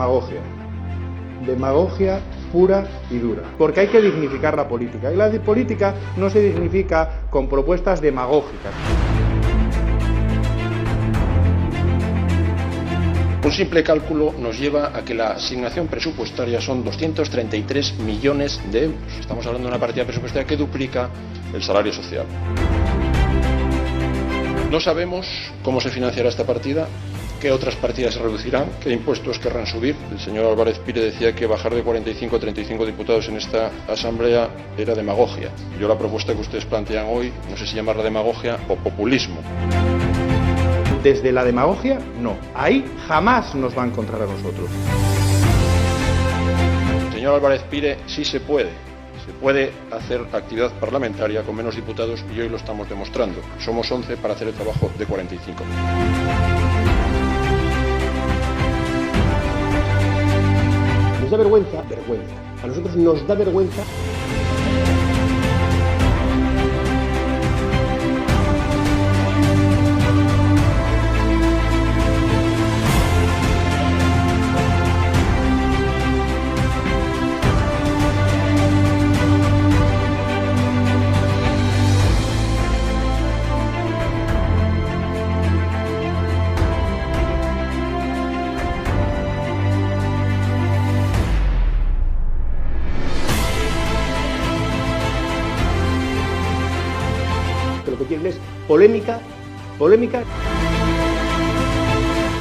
demagogia. Demagogia pura y dura. Porque hay que dignificar la política. Y la política no se dignifica con propuestas demagógicas. Un simple cálculo nos lleva a que la asignación presupuestaria son 233 millones de euros. Estamos hablando de una partida presupuestaria que duplica el salario social. No sabemos cómo se financiará esta partida, qué otras partidas se reducirán, qué impuestos querrán subir. El señor Álvarez Pire decía que bajar de 45 a 35 diputados en esta asamblea era demagogia. Yo la propuesta que ustedes plantean hoy, no sé si llamarla demagogia o populismo. Desde la demagogia, no. Ahí jamás nos va a encontrar a nosotros. Señor Álvarez Pire, sí se puede. Se puede hacer actividad parlamentaria con menos diputados y hoy lo estamos demostrando. Somos 11 para hacer el trabajo de 45. Nos da vergüenza. A nosotros nos da vergüenza. Lo que quieren es polémica.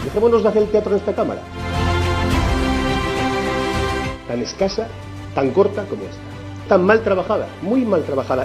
Dejémonos de hacer el teatro en esta Cámara. Tan escasa, tan corta como esta. Tan mal trabajada, muy mal trabajada.